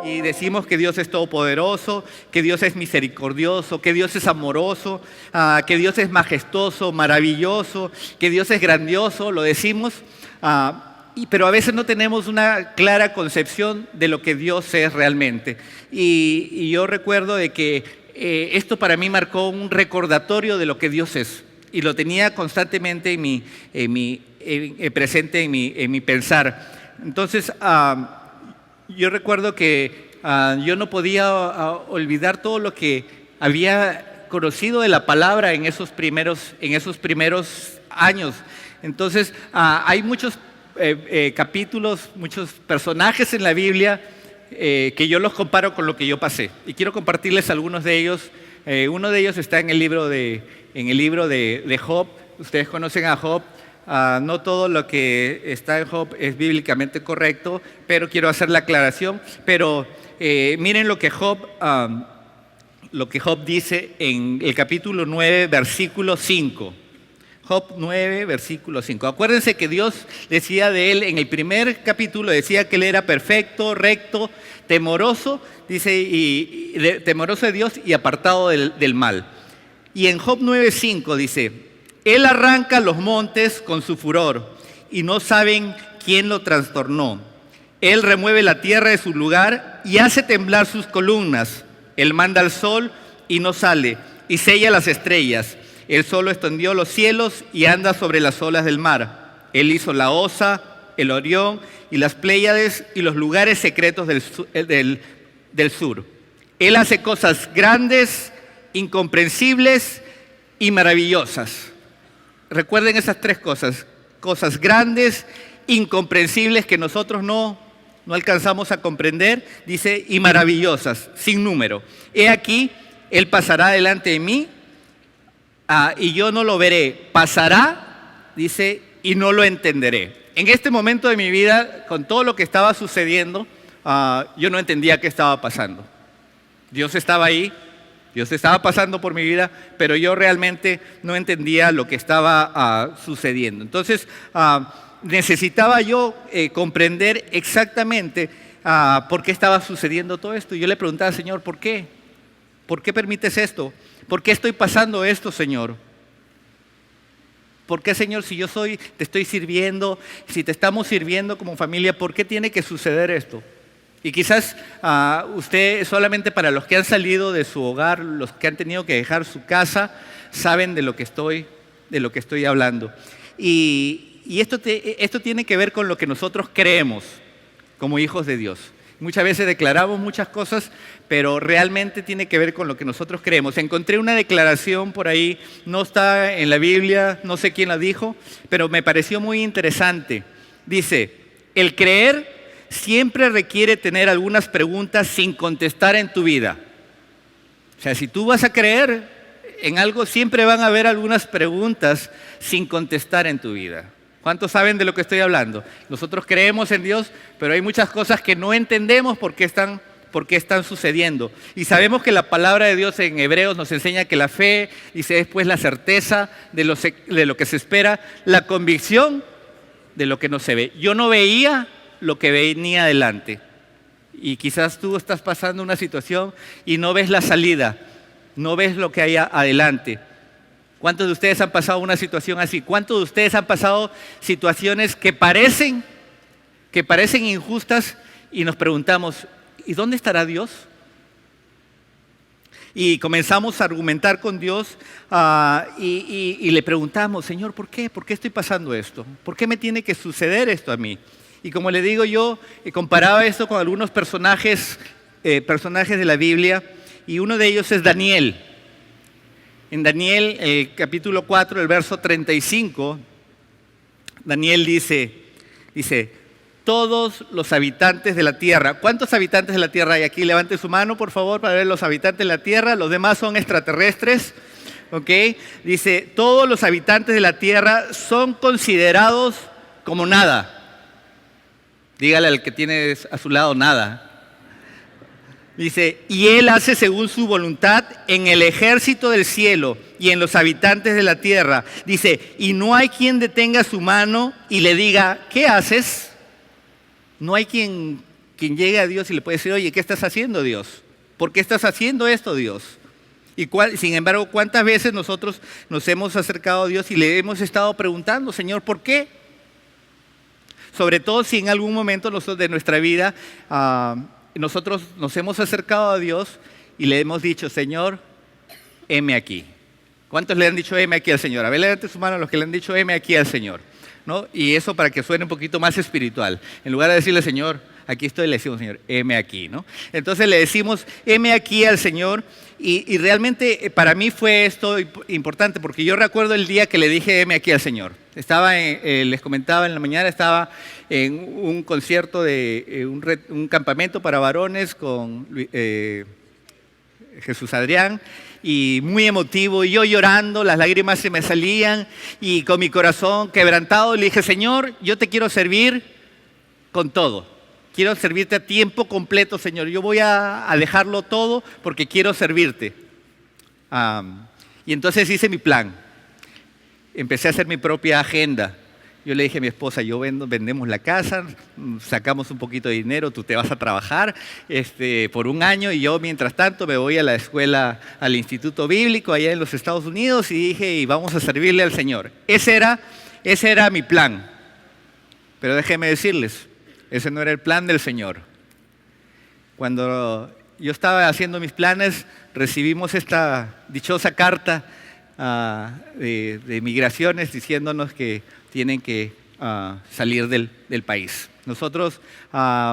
y decimos que Dios es todopoderoso, que Dios es misericordioso, que Dios es amoroso, que Dios es majestuoso, maravilloso, que Dios es grandioso, lo decimos, pero a veces no tenemos una clara concepción de lo que Dios es realmente. Y yo recuerdo de que esto para mí marcó un recordatorio de lo que Dios es, y lo tenía constantemente presente en mi pensar. Entonces, yo recuerdo que yo no podía olvidar todo lo que había conocido de la palabra en esos primeros años. Entonces, hay muchos capítulos, muchos personajes en la Biblia que yo los comparo con lo que yo pasé. Y quiero compartirles algunos de ellos. Uno de ellos está en el libro de Job. Ustedes conocen a Job. No todo lo que está en Job es bíblicamente correcto, pero quiero hacer la aclaración. Pero miren lo que Job dice en el capítulo 9, versículo 5. Job 9, versículo 5. Acuérdense que Dios decía de él en el primer capítulo, decía que él era perfecto, recto, temoroso, dice, temeroso de Dios y apartado del mal. Y en Job 9, 5 dice: Él arranca los montes con su furor y no saben quién lo trastornó. Él remueve la tierra de su lugar y hace temblar sus columnas. Él manda al sol y no sale, y sella las estrellas. Él solo extendió los cielos y anda sobre las olas del mar. Él hizo la Osa, el Orión y las Pléyades y los lugares secretos del sur. Él hace cosas grandes, incomprensibles y maravillosas. Recuerden esas tres cosas: cosas grandes, incomprensibles que nosotros no alcanzamos a comprender, dice, y maravillosas, sin número. He aquí, Él pasará delante de mí y yo no lo veré. Pasará, dice, y no lo entenderé. En este momento de mi vida, con todo lo que estaba sucediendo, yo no entendía qué estaba pasando. Dios estaba ahí, Dios estaba pasando por mi vida, pero yo realmente no entendía lo que estaba sucediendo. Entonces, necesitaba yo comprender exactamente por qué estaba sucediendo todo esto. Y yo le preguntaba: Señor, ¿por qué? ¿Por qué permites esto? ¿Por qué estoy pasando esto, Señor? ¿Por qué, Señor, si te estoy sirviendo, si te estamos sirviendo como familia, por qué tiene que suceder esto? Y quizás usted, solamente para los que han salido de su hogar, los que han tenido que dejar su casa, saben de lo que estoy hablando. Y esto tiene que ver con lo que nosotros creemos como hijos de Dios. Muchas veces declaramos muchas cosas, pero realmente tiene que ver con lo que nosotros creemos. Encontré una declaración por ahí, no está en la Biblia, no sé quién la dijo, pero me pareció muy interesante. Dice: el creer siempre requiere tener algunas preguntas sin contestar en tu vida. O sea, si tú vas a creer en algo, siempre van a haber algunas preguntas sin contestar en tu vida. ¿Cuántos saben de lo que estoy hablando? Nosotros creemos en Dios, pero hay muchas cosas que no entendemos por qué están sucediendo. Y sabemos que la palabra de Dios en Hebreos nos enseña que la fe, dice después, la certeza de lo que se espera, la convicción de lo que no se ve. Yo no veía lo que venía adelante. Y quizás tú estás pasando una situación y no ves la salida, no ves lo que hay adelante. ¿Cuántos de ustedes han pasado una situación así? ¿Cuántos de ustedes han pasado situaciones que parecen injustas y nos preguntamos: ¿y dónde estará Dios? Y comenzamos a argumentar con Dios y le preguntamos: Señor, ¿por qué? ¿Por qué estoy pasando esto? ¿Por qué me tiene que suceder esto a mí? Y como le digo, yo comparaba esto con algunos personajes de la Biblia, y uno de ellos es Daniel. En Daniel, el capítulo 4, el verso 35, Daniel dice, todos los habitantes de la tierra. ¿Cuántos habitantes de la tierra hay aquí? Levante su mano, por favor, para ver los habitantes de la tierra. Los demás son extraterrestres. ¿Ok? Dice, todos los habitantes de la tierra son considerados como nada. Dígale al que tiene a su lado: nada. Dice, y Él hace según su voluntad en el ejército del cielo y en los habitantes de la tierra. Dice, y no hay quien detenga su mano y le diga: ¿qué haces? No hay quien quien llegue a Dios y le puede decir, oye, ¿qué estás haciendo, Dios? ¿Por qué estás haciendo esto, Dios? Sin embargo, ¿cuántas veces nosotros nos hemos acercado a Dios y le hemos estado preguntando, Señor, ¿por qué? Sobre todo si en algún momento de nuestra vida nosotros nos hemos acercado a Dios y le hemos dicho, Señor, heme aquí. ¿Cuántos le han dicho heme aquí al Señor? A ver, levanten su mano a los que le han dicho heme aquí al Señor, ¿no? Y eso para que suene un poquito más espiritual. En lugar de decirle, Señor, aquí estoy, le decimos, Señor, heme aquí, ¿no? Entonces le decimos, heme aquí al Señor. Y realmente para mí fue esto importante, porque yo recuerdo el día que le dije, heme aquí al Señor. Les comentaba en la mañana, estaba en un concierto de un campamento para varones con Jesús Adrián, y muy emotivo, y yo llorando, las lágrimas se me salían, y con mi corazón quebrantado le dije, Señor, yo te quiero servir con todo. Quiero servirte a tiempo completo, Señor. Yo voy a dejarlo todo porque quiero servirte. Y entonces hice mi plan. Empecé a hacer mi propia agenda. Yo le dije a mi esposa, vendemos la casa, sacamos un poquito de dinero, tú te vas a trabajar por un año y yo mientras tanto me voy a la escuela, al Instituto Bíblico allá en los Estados Unidos, y dije, y vamos a servirle al Señor. Ese era mi plan. Pero déjenme decirles, ese no era el plan del Señor. Cuando yo estaba haciendo mis planes, recibimos esta dichosa carta de migraciones diciéndonos que tienen que salir del país. Nosotros,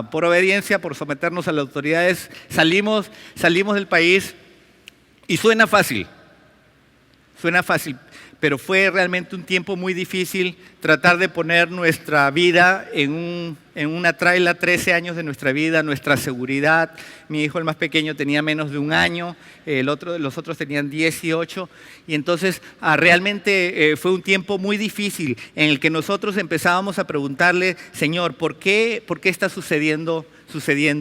por obediencia, por someternos a las autoridades, salimos del país, y suena fácil, pero fue realmente un tiempo muy difícil tratar de poner nuestra vida en una traila, 13 años de nuestra vida, nuestra seguridad. Mi hijo, el más pequeño, tenía menos de un año, los otros tenían 18, y entonces realmente fue un tiempo muy difícil en el que nosotros empezábamos a preguntarle, Señor, ¿por qué está sucediendo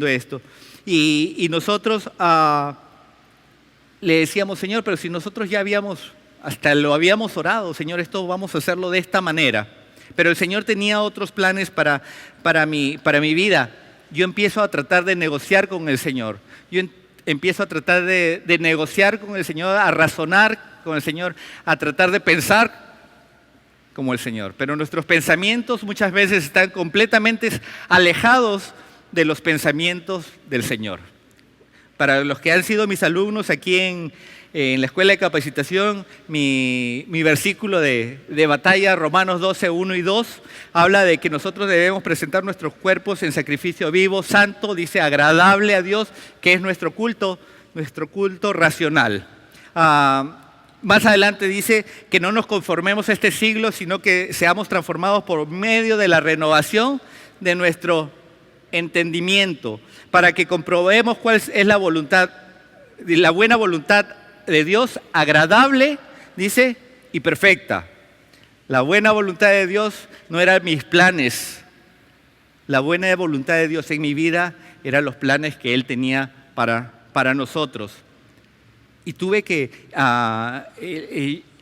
esto? Y nosotros le decíamos, Señor, pero si nosotros ya hasta lo habíamos orado, Señor, esto vamos a hacerlo de esta manera. Pero el Señor tenía otros planes para mi vida. Yo empiezo a tratar de negociar con el Señor. Yo empiezo a tratar de negociar con el Señor, a razonar con el Señor, a tratar de pensar como el Señor. Pero nuestros pensamientos muchas veces están completamente alejados de los pensamientos del Señor. Para los que han sido mis alumnos aquí en la escuela de capacitación, mi versículo de batalla, Romanos 12, 1 y 2, habla de que nosotros debemos presentar nuestros cuerpos en sacrificio vivo, santo, dice, agradable a Dios, que es nuestro culto racional. Más adelante dice que no nos conformemos a este siglo, sino que seamos transformados por medio de la renovación de nuestro entendimiento, para que comprobemos cuál es la buena voluntad de Dios, agradable, dice, y perfecta. La buena voluntad de Dios no eran mis planes. La buena voluntad de Dios en mi vida eran los planes que Él tenía para nosotros. Y tuve que,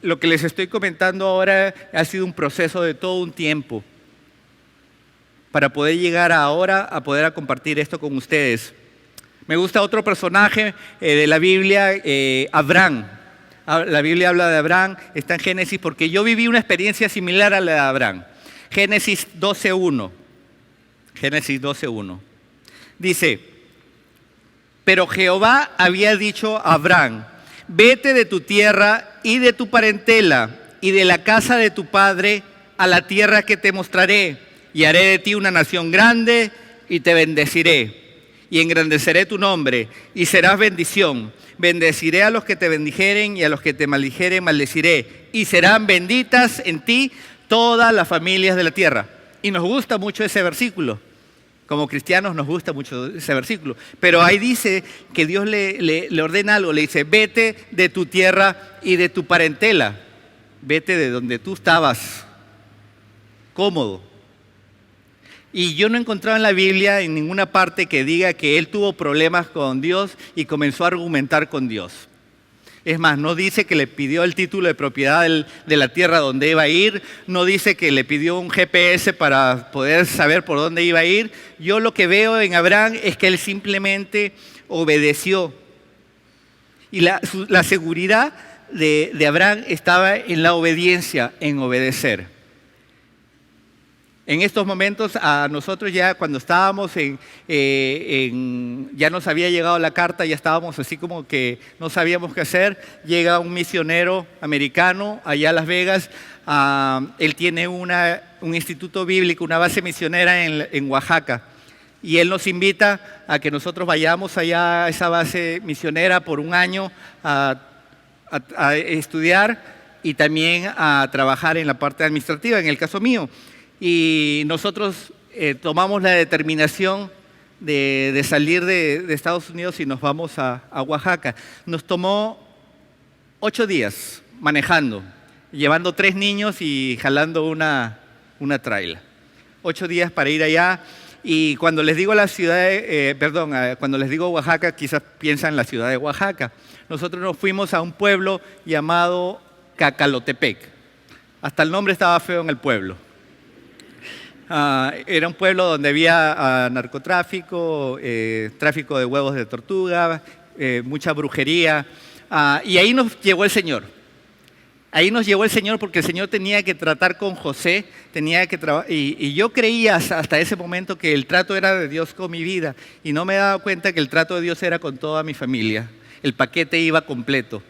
lo que les estoy comentando ahora ha sido un proceso de todo un tiempo para poder llegar ahora a poder compartir esto con ustedes. Me gusta otro personaje de la Biblia, Abraham. La Biblia habla de Abraham, está en Génesis, porque yo viví una experiencia similar a la de Abraham. Génesis 12:1. Génesis 12:1. Dice, pero Jehová había dicho a Abraham, vete de tu tierra y de tu parentela y de la casa de tu padre a la tierra que te mostraré, y haré de ti una nación grande y te bendeciré. Y engrandeceré tu nombre, y serás bendición. Bendeciré a los que te bendijeren, y a los que te maldijeren maldeciré. Y serán benditas en ti todas las familias de la tierra. Y nos gusta mucho ese versículo. Como cristianos nos gusta mucho ese versículo. Pero ahí dice que Dios le ordena algo. Le dice, vete de tu tierra y de tu parentela. Vete de donde tú estabas cómodo. Y yo no encontraba en la Biblia en ninguna parte que diga que él tuvo problemas con Dios y comenzó a argumentar con Dios. Es más, no dice que le pidió el título de propiedad de la tierra donde iba a ir, no dice que le pidió un GPS para poder saber por dónde iba a ir. Yo lo que veo en Abraham es que él simplemente obedeció. Y la seguridad de Abraham estaba en la obediencia, en obedecer. En estos momentos a nosotros ya cuando estábamos ya nos había llegado la carta, ya estábamos así como que no sabíamos qué hacer. Llega un misionero americano allá a Las Vegas. Él tiene un instituto bíblico, una base misionera en Oaxaca. Y él nos invita a que nosotros vayamos allá a esa base misionera por un año a estudiar y también a trabajar en la parte administrativa, en el caso mío. Y nosotros tomamos la determinación de salir de Estados Unidos y nos vamos a Oaxaca. Nos tomó 8 días manejando, llevando 3 niños y jalando una traila. 8 días para ir allá. Y cuando les digo cuando les digo Oaxaca, quizás piensan en la ciudad de Oaxaca. Nosotros nos fuimos a un pueblo llamado Cacalotepec. Hasta el nombre estaba feo en el pueblo. Era un pueblo donde había narcotráfico, tráfico de huevos de tortuga, mucha brujería. Y ahí nos llevó el Señor. Ahí nos llevó el Señor porque el Señor tenía que tratar con José, y yo creía hasta ese momento que el trato era de Dios con mi vida y no me daba cuenta que el trato de Dios era con toda mi familia. El paquete iba completo,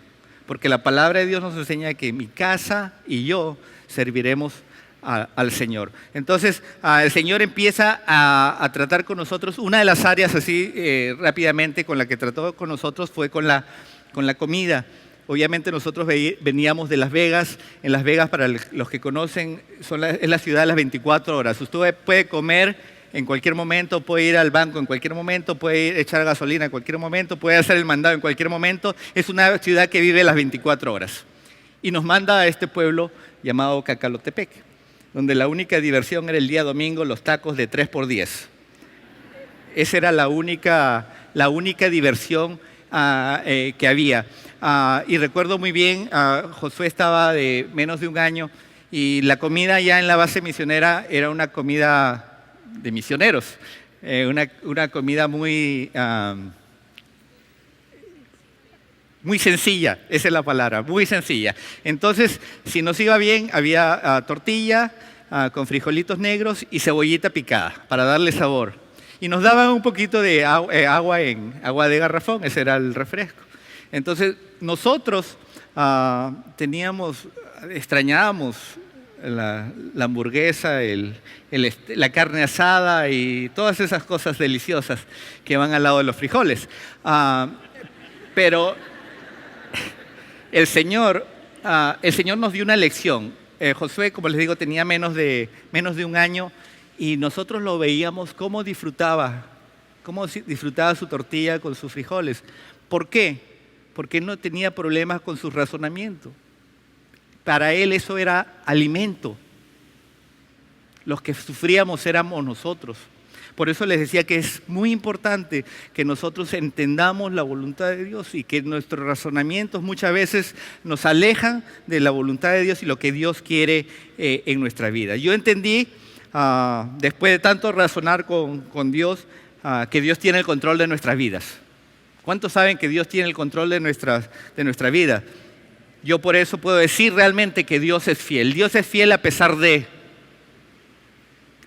porque la palabra de Dios nos enseña que mi casa y yo serviremos al Señor. Entonces, el Señor empieza a tratar con nosotros. Una de las áreas así rápidamente con la que trató con nosotros fue con la comida. Obviamente nosotros veníamos de Las Vegas. En Las Vegas, para los que conocen, es la ciudad de las 24 horas. Usted puede comer en cualquier momento, puede ir al banco en cualquier momento, puede echar gasolina en cualquier momento, puede hacer el mandado en cualquier momento. Es una ciudad que vive las 24 horas. Y nos manda a este pueblo llamado Cacalotepec, donde la única diversión era el día domingo, los tacos de 3x10. Esa era la única diversión que había. Y recuerdo muy bien, Josué estaba de menos de un año y la comida ya en la base misionera era una comida de misioneros, una comida muy sencilla, esa es la palabra, muy sencilla. Entonces, si nos iba bien, había tortilla con frijolitos negros y cebollita picada para darle sabor. Y nos daban un poquito de agua de garrafón, ese era el refresco. Entonces, nosotros extrañábamos la hamburguesa, la carne asada y todas esas cosas deliciosas que van al lado de los frijoles. Pero el Señor nos dio una lección. Josué, como les digo, tenía menos de un año y nosotros lo veíamos cómo disfrutaba su tortilla con sus frijoles. ¿Por qué? Porque él no tenía problemas con su razonamiento. Para él eso era alimento. Los que sufríamos éramos nosotros. Por eso les decía que es muy importante que nosotros entendamos la voluntad de Dios y que nuestros razonamientos muchas veces nos alejan de la voluntad de Dios y lo que Dios quiere en nuestra vida. Yo entendí, después de tanto razonar con Dios, que Dios tiene el control de nuestras vidas. ¿Cuántos saben que Dios tiene el control de nuestra vida? Yo por eso puedo decir realmente que Dios es fiel. Dios es fiel a pesar de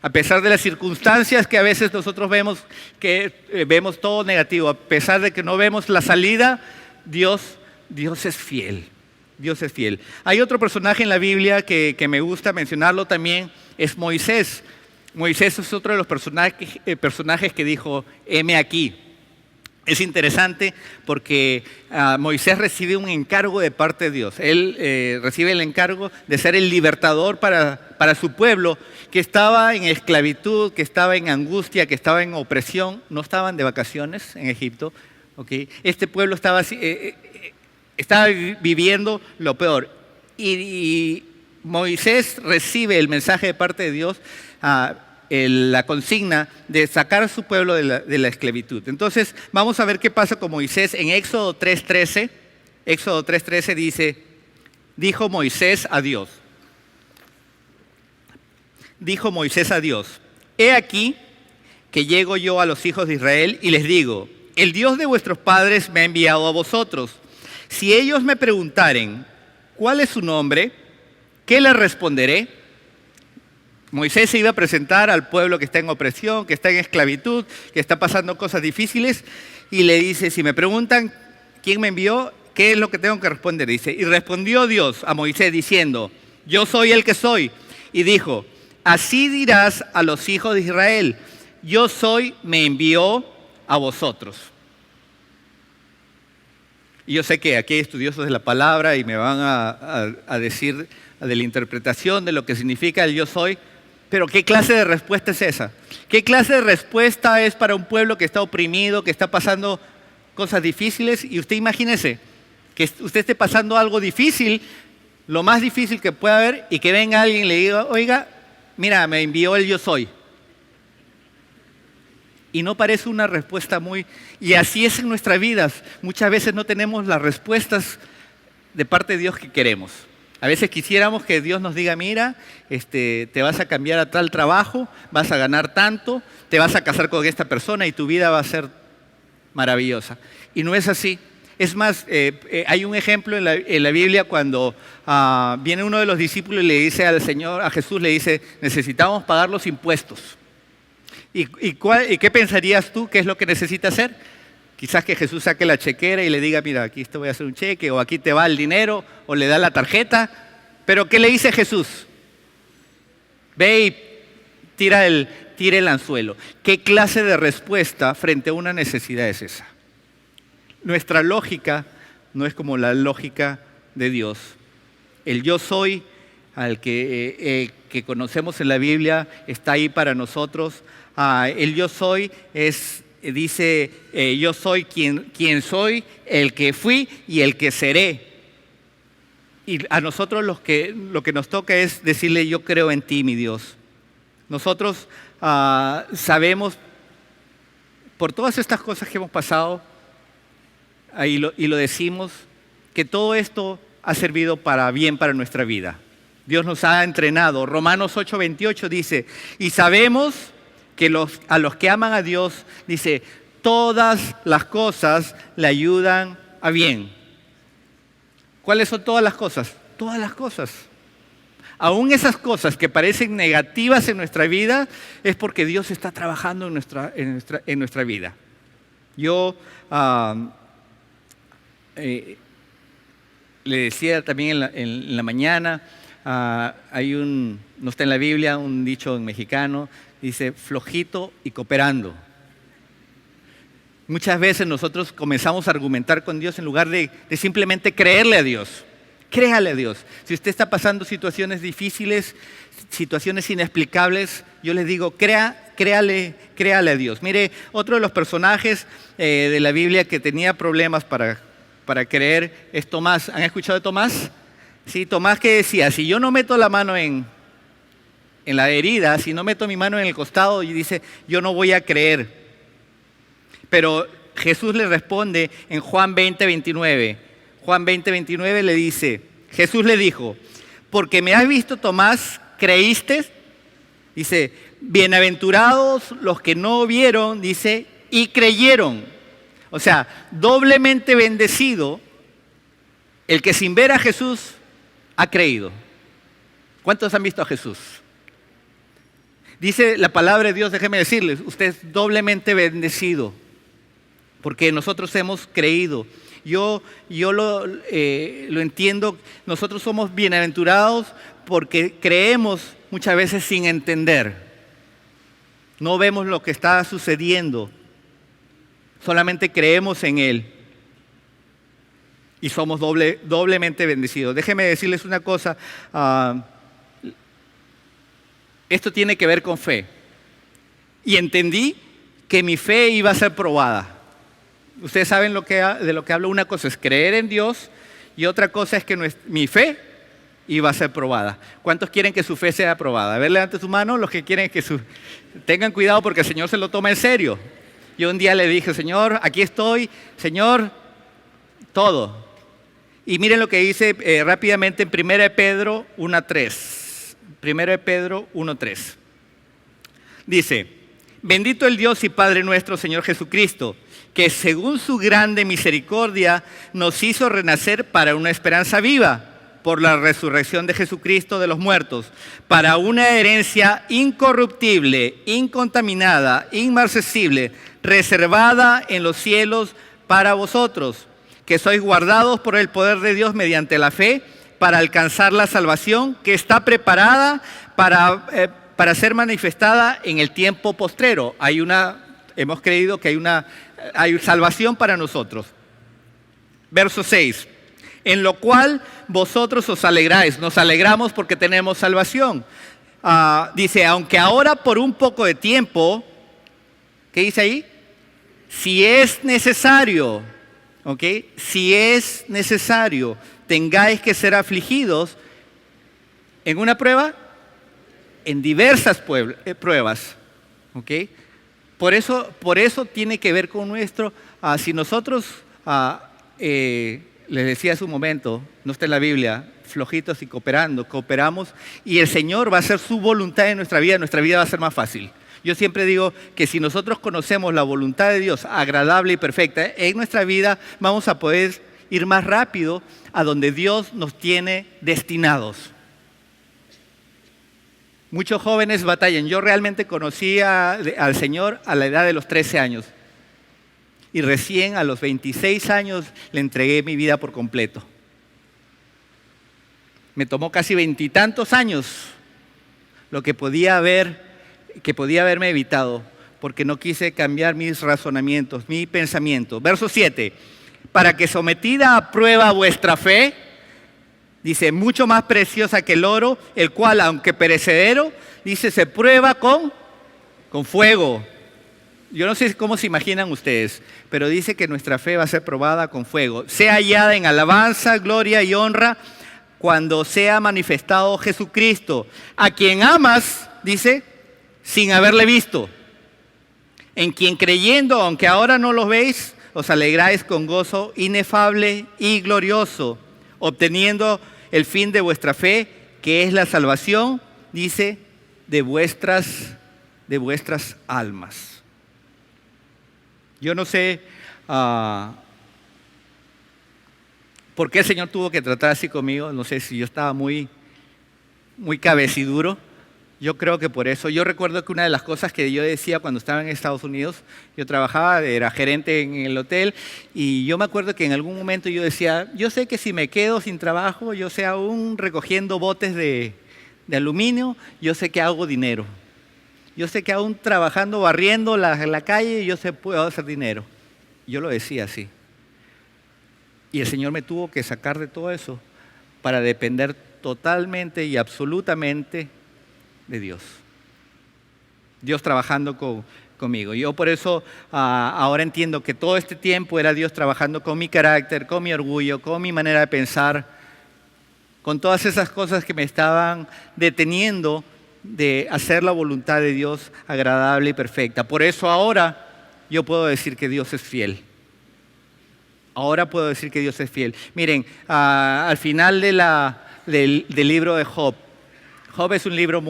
las circunstancias que a veces nosotros vemos todo negativo, a pesar de que no vemos la salida, Dios es fiel. Dios es fiel. Hay otro personaje en la Biblia que me gusta mencionarlo también, es Moisés. Moisés es otro de los personajes que dijo, heme aquí. Es interesante porque Moisés recibe un encargo de parte de Dios. Él recibe el encargo de ser el libertador para su pueblo que estaba en esclavitud, que estaba en angustia, que estaba en opresión. No estaban de vacaciones en Egipto. ¿Okay? Este pueblo estaba viviendo lo peor. Y Moisés recibe el mensaje de parte de Dios, la consigna de sacar a su pueblo de la esclavitud. Entonces, vamos a ver qué pasa con Moisés en Éxodo 3:13. Éxodo 3:13 dice, dijo Moisés a Dios, he aquí que llego yo a los hijos de Israel y les digo, el Dios de vuestros padres me ha enviado a vosotros. Si ellos me preguntaren, ¿cuál es su nombre? ¿Qué les responderé? Moisés se iba a presentar al pueblo que está en opresión, que está en esclavitud, que está pasando cosas difíciles, y le dice, si me preguntan quién me envió, ¿qué es lo que tengo que responder? Dice, y respondió Dios a Moisés diciendo, yo soy el que soy. Y dijo, así dirás a los hijos de Israel, yo soy, me envió a vosotros. Y yo sé que aquí hay estudiosos de la palabra y me van a decir de la interpretación de lo que significa el yo soy, pero ¿qué clase de respuesta es esa? ¿Qué clase de respuesta es para un pueblo que está oprimido, que está pasando cosas difíciles? Y usted imagínese que usted esté pasando algo difícil, lo más difícil que pueda haber, y que venga alguien y le diga, oiga, mira, me envió el yo soy. Y no parece una respuesta muy... Y así es en nuestras vidas. Muchas veces no tenemos las respuestas de parte de Dios que queremos. A veces quisiéramos que Dios nos diga, mira, te vas a cambiar a tal trabajo, vas a ganar tanto, te vas a casar con esta persona y tu vida va a ser maravillosa. Y no es así. Es más, hay un ejemplo en la Biblia cuando viene uno de los discípulos y le dice al Señor, a Jesús, le dice, necesitamos pagar los impuestos. ¿Y qué pensarías tú? ¿Qué es lo que necesita hacer? Quizás que Jesús saque la chequera y le diga, mira, aquí te voy a hacer un cheque, o aquí te va el dinero, o le da la tarjeta. Pero ¿qué le dice Jesús? Ve y tira el anzuelo. ¿Qué clase de respuesta frente a una necesidad es esa? Nuestra lógica no es como la lógica de Dios. El yo soy, al que conocemos en la Biblia, está ahí para nosotros. El yo soy dice, yo soy quien soy, el que fui y el que seré. Y a nosotros lo que nos toca es decirle, yo creo en ti, mi Dios. Nosotros sabemos, por todas estas cosas que hemos pasado, y lo decimos, que todo esto ha servido para bien para nuestra vida. Dios nos ha entrenado. Romanos 8:28 dice, y sabemos que a los que aman a Dios, dice, todas las cosas le ayudan a bien. ¿Cuáles son todas las cosas? Todas las cosas. Aún esas cosas que parecen negativas en nuestra vida, es porque Dios está trabajando en nuestra vida. Yo le decía también en la mañana, hay no está en la Biblia, un dicho en mexicano, dice flojito y cooperando. Muchas veces nosotros comenzamos a argumentar con Dios en lugar de simplemente creerle a Dios. Créale a Dios. Si usted está pasando situaciones difíciles, situaciones inexplicables, yo les digo, créale a Dios. Mire, otro de los personajes de la Biblia que tenía problemas para creer es Tomás. ¿Han escuchado de Tomás? Sí, Tomás, que decía, si yo no meto la mano en la herida, si no meto mi mano en el costado, y dice, yo no voy a creer. Pero Jesús le responde en Juan 20:29. Juan 20:29 le dice, Jesús le dijo, porque me has visto, Tomás, ¿creíste? Dice, bienaventurados los que no vieron, dice, y creyeron. O sea, doblemente bendecido el que sin ver a Jesús ha creído. ¿Cuántos han visto a Jesús? Dice la palabra de Dios, déjeme decirles, usted es doblemente bendecido porque nosotros hemos creído. Yo lo entiendo, nosotros somos bienaventurados porque creemos muchas veces sin entender. No vemos lo que está sucediendo, solamente creemos en Él y somos doblemente bendecidos. Déjenme decirles una cosa, esto tiene que ver con fe. Y entendí que mi fe iba a ser probada. Ustedes saben de lo que hablo. Una cosa es creer en Dios y otra cosa es que mi fe iba a ser probada. ¿Cuántos quieren que su fe sea probada? A ver, levante su mano los que quieren que tengan cuidado porque el Señor se lo toma en serio. Yo un día le dije, Señor, aquí estoy, Señor, todo. Y miren lo que dice rápidamente en 1 de Pedro 1:3. 1 de Pedro 1:3. Dice: bendito el Dios y Padre nuestro, Señor Jesucristo, que según su grande misericordia nos hizo renacer para una esperanza viva, por la resurrección de Jesucristo de los muertos, para una herencia incorruptible, incontaminada, inmarcesible, reservada en los cielos para vosotros, que sois guardados por el poder de Dios mediante la fe, para alcanzar la salvación que está preparada para ser manifestada en el tiempo postrero. Hemos creído que hay salvación para nosotros. Verso 6. En lo cual vosotros os alegráis. Nos alegramos porque tenemos salvación. Dice, aunque ahora por un poco de tiempo, ¿qué dice ahí? Si es necesario, ¿ok? Si es necesario, tengáis que ser afligidos en una prueba, en diversas pruebas, ¿ok? Por eso tiene que ver con si nosotros, les decía hace un momento, no está en la Biblia, flojitos y cooperamos, y el Señor va a hacer su voluntad en nuestra vida va a ser más fácil. Yo siempre digo que si nosotros conocemos la voluntad de Dios agradable y perfecta en nuestra vida, vamos a poder ir más rápido a donde Dios nos tiene destinados. Muchos jóvenes batallan. Yo realmente conocí al Señor a la edad de los 13 años. Y recién a los 26 años le entregué mi vida por completo. Me tomó casi 20 y tantos años lo que podía haberme evitado, porque no quise cambiar mis razonamientos, mi pensamiento. Verso 7. Para que sometida a prueba vuestra fe, dice, mucho más preciosa que el oro, el cual, aunque perecedero, dice, se prueba con fuego. Yo no sé cómo se imaginan ustedes, pero dice que nuestra fe va a ser probada con fuego. Sea hallada en alabanza, gloria y honra cuando sea manifestado Jesucristo, a quien amas, dice, sin haberle visto. En quien creyendo, aunque ahora no lo veis, os alegráis con gozo inefable y glorioso, obteniendo el fin de vuestra fe, que es la salvación, dice, de vuestras almas. Yo no sé por qué el Señor tuvo que tratar así conmigo. No sé si yo estaba muy cabeciduro. Yo creo que por eso. Yo recuerdo que una de las cosas que yo decía cuando estaba en Estados Unidos, yo trabajaba, era gerente en el hotel, y yo me acuerdo que en algún momento yo decía, yo sé que si me quedo sin trabajo, yo sé aún recogiendo botes de aluminio, yo sé que hago dinero. Yo sé que aún trabajando, barriendo la calle, yo sé puedo hacer dinero. Yo lo decía así. Y el Señor me tuvo que sacar de todo eso para depender totalmente y absolutamente de Dios. Dios trabajando conmigo. Yo por eso ahora entiendo que todo este tiempo era Dios trabajando con mi carácter, con mi orgullo, con mi manera de pensar, con todas esas cosas que me estaban deteniendo de hacer la voluntad de Dios agradable y perfecta. Por eso ahora yo puedo decir que Dios es fiel. Ahora puedo decir que Dios es fiel. Miren, al final del libro de Job, Job es un libro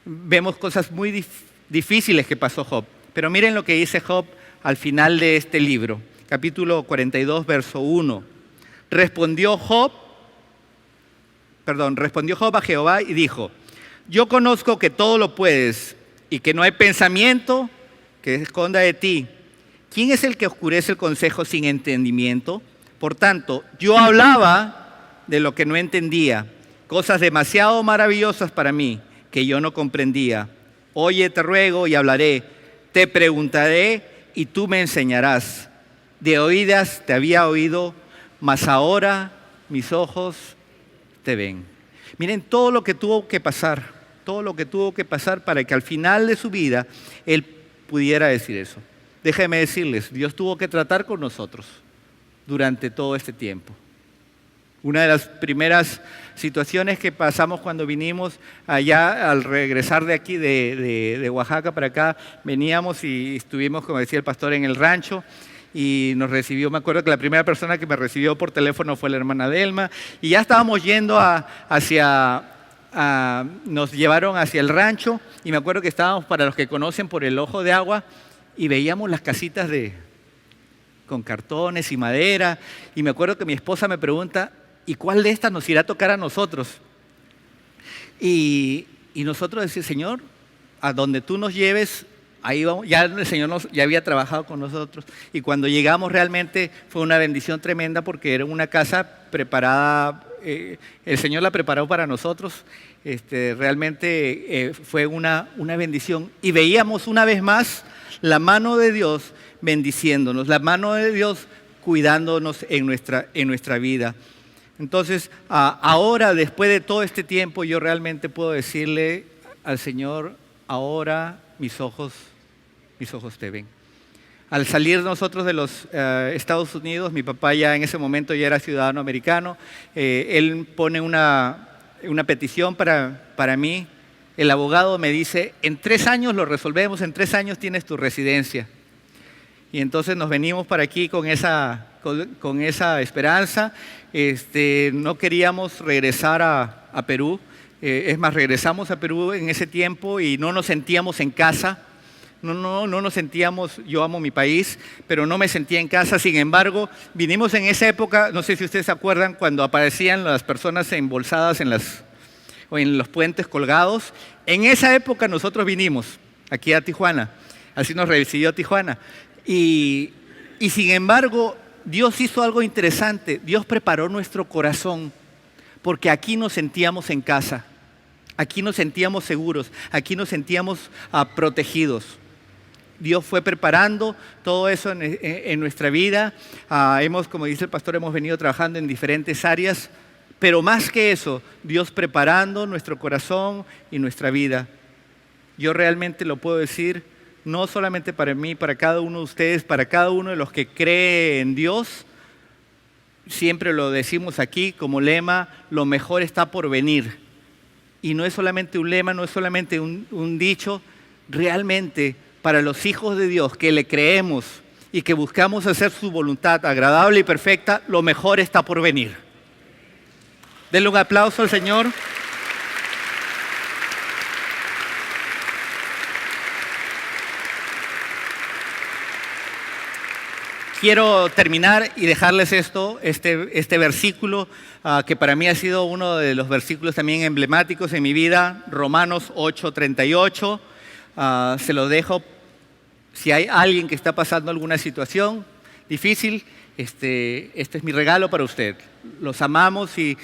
vemos cosas muy difíciles que pasó Job. Pero miren lo que dice Job al final de este libro, capítulo 42, verso 1. Respondió Job a Jehová y dijo, yo conozco que todo lo puedes y que no hay pensamiento que esconda de ti. ¿Quién es el que oscurece el consejo sin entendimiento? Por tanto, yo hablaba de lo que no entendía, cosas demasiado maravillosas para mí que yo no comprendía. Oye, te ruego y hablaré, te preguntaré y tú me enseñarás. De oídas te había oído, mas ahora mis ojos te ven. Miren todo lo que tuvo que pasar para que al final de su vida él pudiera decir eso. Déjenme decirles, Dios tuvo que tratar con nosotros durante todo este tiempo. Una de las primeras situaciones que pasamos cuando vinimos allá, al regresar de aquí, de Oaxaca para acá, veníamos y estuvimos, como decía el pastor, en el rancho. y nos recibió. Me acuerdo que la primera persona que me recibió por teléfono fue la hermana Delma, y ya estábamos yendo nos llevaron hacia el rancho, y me acuerdo que estábamos, para los que conocen, por el Ojo de Agua, y veíamos las casitas con cartones y madera, y me acuerdo que mi esposa me pregunta, ¿y cuál de estas nos irá a tocar a nosotros? Y nosotros decimos, Señor, a donde tú nos lleves, ahí vamos. Ya el Señor ya había trabajado con nosotros, y cuando llegamos realmente fue una bendición tremenda, porque era una casa preparada, el Señor la preparó para nosotros. Realmente fue una bendición, y veíamos una vez más la mano de Dios bendiciéndonos, la mano de Dios cuidándonos en nuestra vida. Entonces, ahora, después de todo este tiempo, yo realmente puedo decirle al Señor, ahora mis ojos te ven. Al salir nosotros de los Estados Unidos, mi papá ya en ese momento ya era ciudadano americano, él pone una petición para mí. El abogado me dice, en 3 años lo resolvemos, en 3 años tienes tu residencia. Y entonces nos venimos para aquí con esa esperanza. No queríamos regresar a Perú. Es más, regresamos a Perú en ese tiempo y no nos sentíamos en casa. No nos sentíamos, yo amo mi país, pero no me sentía en casa. Sin embargo, vinimos en esa época, no sé si ustedes se acuerdan, cuando aparecían las personas embolsadas en los puentes colgados. En esa época nosotros vinimos aquí a Tijuana. Así nos recibió Tijuana. Y sin embargo, Dios hizo algo interesante. Dios preparó nuestro corazón, porque aquí nos sentíamos en casa, aquí nos sentíamos seguros, aquí nos sentíamos protegidos. Dios fue preparando todo eso en nuestra vida. Como dice el pastor, hemos venido trabajando en diferentes áreas, pero más que eso, Dios preparando nuestro corazón y nuestra vida. Yo realmente lo puedo decir, no solamente para mí, para cada uno de ustedes, para cada uno de los que cree en Dios. Siempre lo decimos aquí como lema, lo mejor está por venir. Y no es solamente un lema, no es solamente un dicho. Realmente, para los hijos de Dios que le creemos y que buscamos hacer su voluntad agradable y perfecta, lo mejor está por venir. Denle un aplauso al Señor. Quiero terminar y dejarles este versículo que para mí ha sido uno de los versículos también emblemáticos en mi vida, Romanos 8:38. Se lo dejo. Si hay alguien que está pasando alguna situación difícil, este es mi regalo para usted. Los amamos y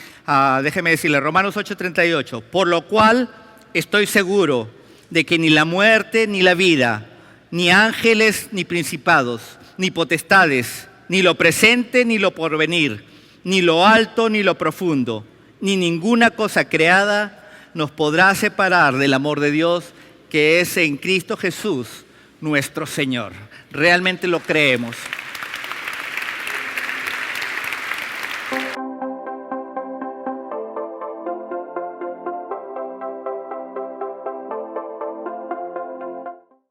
déjeme decirle, Romanos 8:38, por lo cual estoy seguro de que ni la muerte ni la vida, ni ángeles ni principados, ni potestades, ni lo presente ni lo porvenir, ni lo alto ni lo profundo, ni ninguna cosa creada nos podrá separar del amor de Dios que es en Cristo Jesús, nuestro Señor. Realmente lo creemos.